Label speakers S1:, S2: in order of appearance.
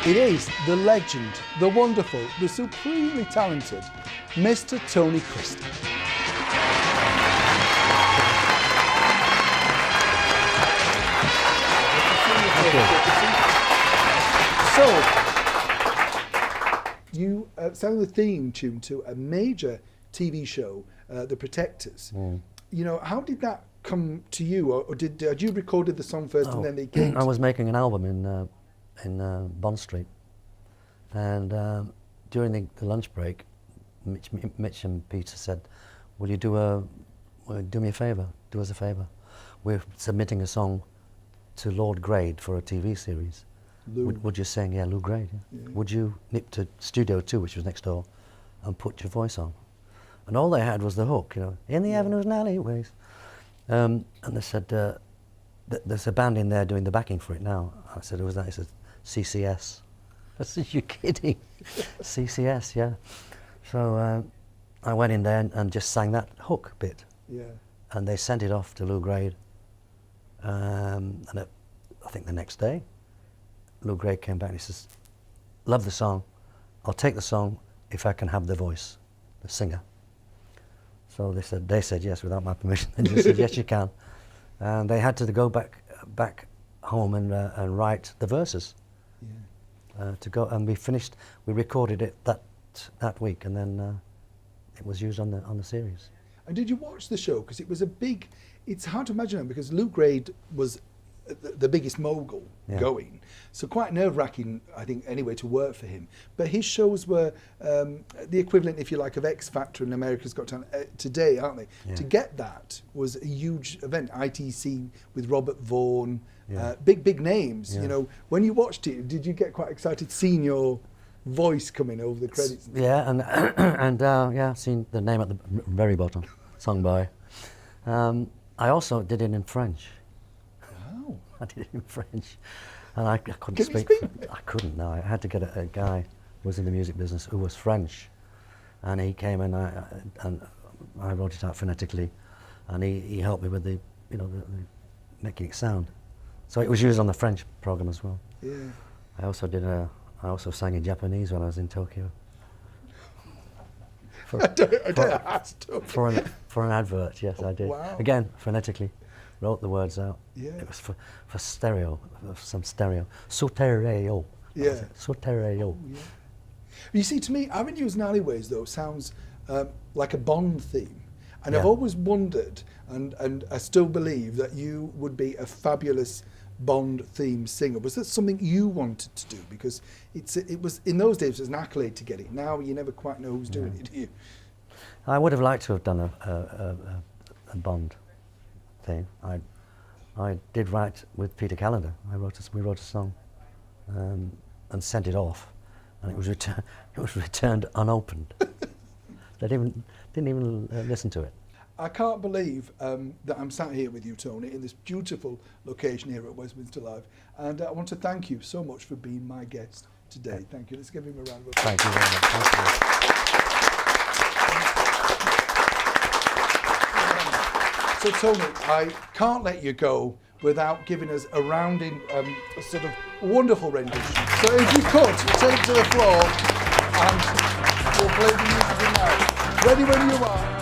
S1: It is the legend, the wonderful, the supremely talented Mr. Tony Christie. So, you sang the theme tune to a major TV show, The Protectors. You know, how did that come to you, or did you recorded the song first and then they came?
S2: I was making an album in Bond Street, and during the lunch break, Mitch and Peter said, "Will you do me a favour? Do us a favour. We're submitting a song to Lord Grade for a TV series. Would you sing? Yeah, Lou Grade. Yeah. Would you nip to Studio 2, which was next door, and put your voice on?" And all they had was the hook, you know, in the avenues and alleyways. And they said, there's a band in there doing the backing for it now. I said, who was that? He said, CCS. I said, you're kidding. CCS, yeah. So I went in there and just sang that hook bit.
S1: Yeah.
S2: And they sent it off to Lou Grade. And I think the next day, Lou Grade came back and he says, love the song. I'll take the song if I can have the voice, the singer. So they said yes without my permission. They just said, yes, you can. And they had to go back home and write the verses. Yeah. And we recorded it that week, and then it was used on the series.
S1: And did you watch the show? Because it was it's hard to imagine, because Lou Grade was the biggest mogul going. So quite nerve-wracking, I think, anyway, to work for him. But his shows were the equivalent, if you like, of X Factor and America's Got Talent today, aren't they? Yeah. To get that was a huge event. ITC with Robert Vaughan, big names. Yeah. You know, when you watched it, did you get quite excited seeing your voice coming over the credits?
S2: Yeah, and seen the name at the very bottom, sung by. I also did it in French. I did it in French, and I couldn't speak. I couldn't. No, I had to get a guy who was in the music business who was French, and he came and I wrote it out phonetically, and he helped me with the making it sound. So it was used on the French program as well. Yeah. I also sang in Japanese when I was in Tokyo. For an advert, yes, I did. Wow. Again, phonetically. Wrote the words out. Yeah. It was for stereo, some stereo. Sotereo.
S1: Yeah.
S2: Sotereo.
S1: Yeah. You see, to me, Avenues and Alleyways, though, sounds like a Bond theme. And I've always wondered, and I still believe, that you would be a fabulous Bond theme singer. Was that something you wanted to do? Because it was in those days, it was an accolade to get it. Now you never quite know who's doing it, do you?
S2: I would have liked to have done a Bond thing. I did write with Peter Callender. We wrote a song and sent it off, and it was returned unopened. They didn't even listen to it.
S1: I can't believe that I'm sat here with you, Tony, in this beautiful location here at Westminster Live, and I want to thank you so much for being my guest today. Thank you. Let's give him a round of applause.
S2: Thank you very much. Thank you.
S1: So Tony, I can't let you go without giving us a rounding, sort of wonderful rendition. So if you could, take to the floor and we'll play the music now. Ready when you are.